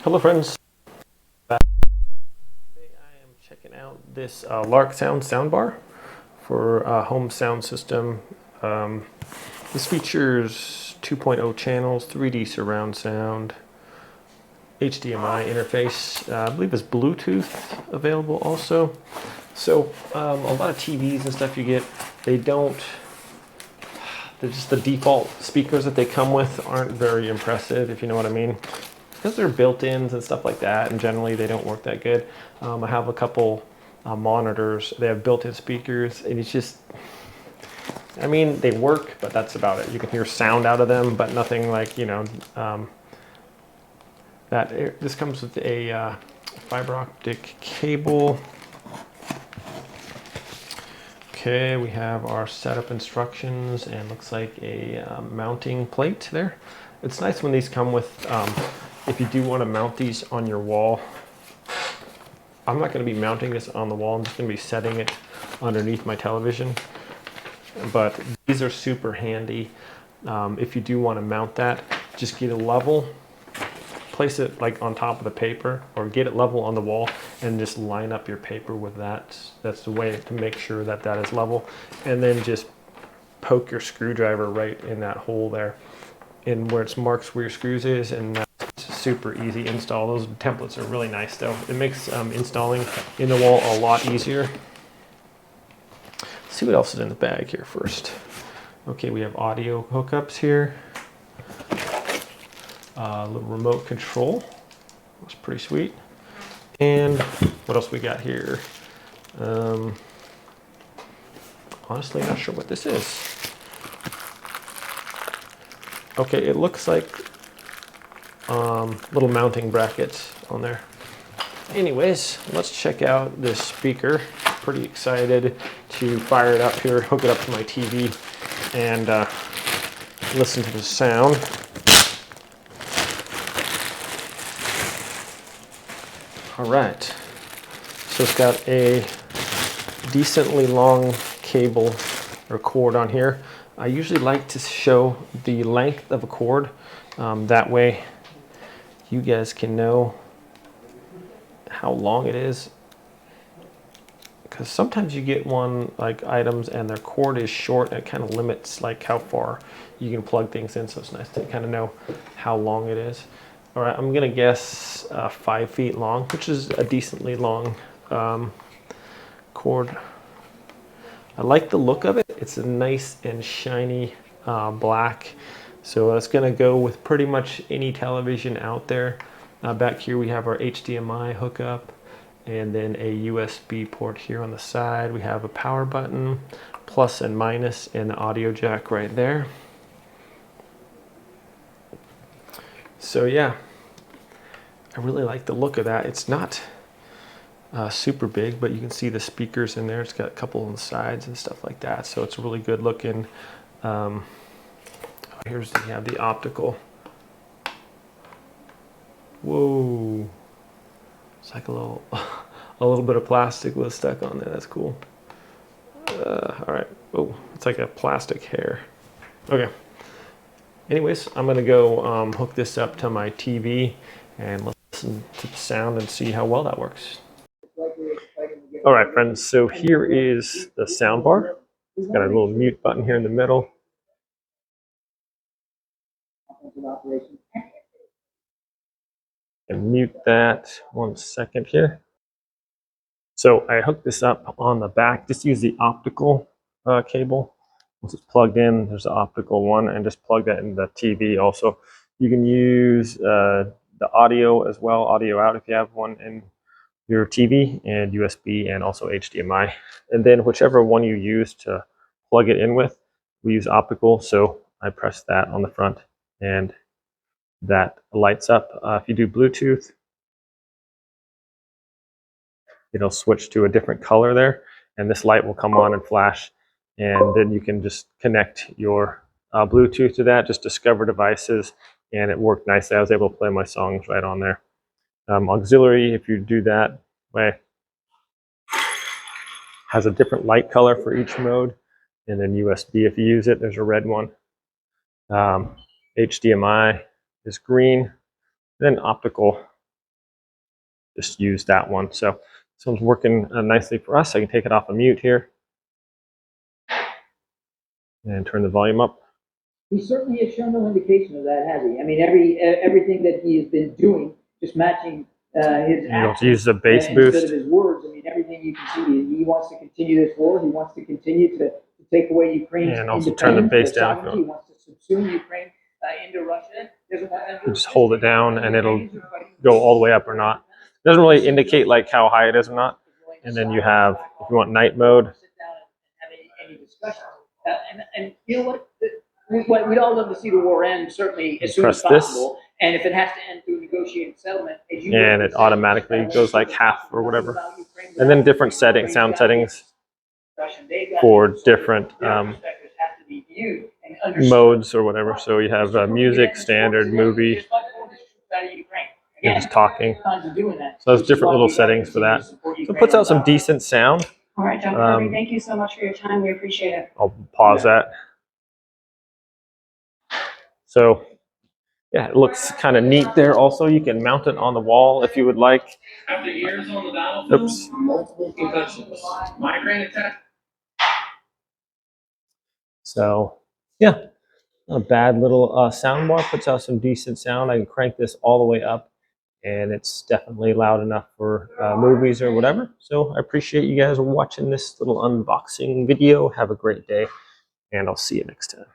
Hello friends, today I am checking out this LARKSOUND soundbar for a home sound system. This features 2.0 channels, 3D surround sound, HDMI interface, I believe it's Bluetooth available also. So a lot of TVs and stuff you get, they're just the default speakers that they come with aren't very impressive, if you know what I mean. Because they're built-ins and stuff like that, and generally they don't work that good. I have a couple monitors, they have built-in speakers, and it's just, I mean, they work, but that's about it. You can hear sound out of them, but nothing like, you know, this comes with a fiber optic cable. Okay, we have our setup instructions and looks like a mounting plate there. It's nice when these come with, if you do want to mount these on your wall. I'm not going to be mounting this on the wall, I'm just going to be setting it underneath my television. But these are super handy. If you do want to mount that, just get it level, place it like on top of the paper, or get it level on the wall and just line up your paper with that. That's the way to make sure that that is level. And then just poke your screwdriver right in that hole there, in where it marks where your screws is, and that's super easy install. Those templates are really nice though. It makes installing in the wall a lot easier. Let's see what else is in the bag here first. Okay, we have audio hookups here. Little remote control. That's pretty sweet. And what else we got here? Honestly, not sure what this is. Okay, it looks like little mounting brackets on there. Anyways, let's check out this speaker. Pretty excited to fire it up here, hook it up to my TV, and listen to the sound. All right, so it's got a decently long cable or cord on here. I usually like to show the length of a cord. That way you guys can know how long it is. Because sometimes you get one like items and their cord is short, and it kind of limits like how far you can plug things in. So it's nice to kind of know how long it is. All right, I'm gonna guess 5 feet long, which is a decently long cord. I like the look of it. It's a nice and shiny black. So that's gonna go with pretty much any television out there. Back here we have our HDMI hookup, and then a USB port here on the side. We have a power button, plus and minus, and the audio jack right there. So yeah, I really like the look of that. It's not super big, but you can see the speakers in there. It's got a couple on the sides and stuff like that. So it's really good looking. Here's the optical. Whoa, it's like a little bit of plastic was stuck on there. That's cool. All right. Oh, it's like a plastic hair. Okay. Anyways, I'm gonna go hook this up to my TV and listen to the sound and see how well that works. All right, friends. So here is the sound bar. It's got a little mute button here in the middle. And mute that 1 second here. So I hooked this up on the back. Just use the optical cable. Once it's plugged in, there's the optical one, and just plug that in the TV also. You can use the audio as well, audio out if you have one in your TV, and USB, and also HDMI. And then whichever one you use to plug it in with, we use optical. So I press that on the front and that lights up. If you do Bluetooth, it'll switch to a different color there, and this light will come on and flash, and then you can just connect your Bluetooth to that, just discover devices, and it worked nicely. I was able to play my songs right on there. Auxiliary, if you do that way, has a different light color for each mode, and then USB, if you use it, there's a red one. HDMI is green, then optical just use that one. So this one's working nicely for us. I can take it off of mute here and turn the volume up. He certainly has shown no indication of that, has he? I mean, everything that he has been doing, just matching his actions use the bass boost instead of his words. I mean, everything you can see, he wants to continue this war. He wants to continue to take away Ukraine's and also turn the bass down. He wants to subsume Ukraine into Russia. Just hold it down, and it'll go all the way up or not. It doesn't really indicate like how high it is or not. And then you have, if you want night mode. And you know what? We'd all love to see the war end, certainly as soon as possible. And if it has to end through negotiated settlement, and it automatically goes like half or whatever. And then different settings, sound settings for different modes or whatever. So you have music, standard, movie, and just talking. So there's different little settings for that. So it puts out some decent sound. All right, John Kirby, thank you so much for your time. We appreciate it. I'll pause that. So yeah, it looks kind of neat there. Also, you can mount it on the wall if you would like. After years on the battlefield, Oops. multiple concussions, migraine attack. So yeah, not a bad little sound bar. Puts out some decent sound. I can crank this all the way up, and it's definitely loud enough for movies or whatever. So I appreciate you guys watching this little unboxing video. Have a great day, and I'll see you next time.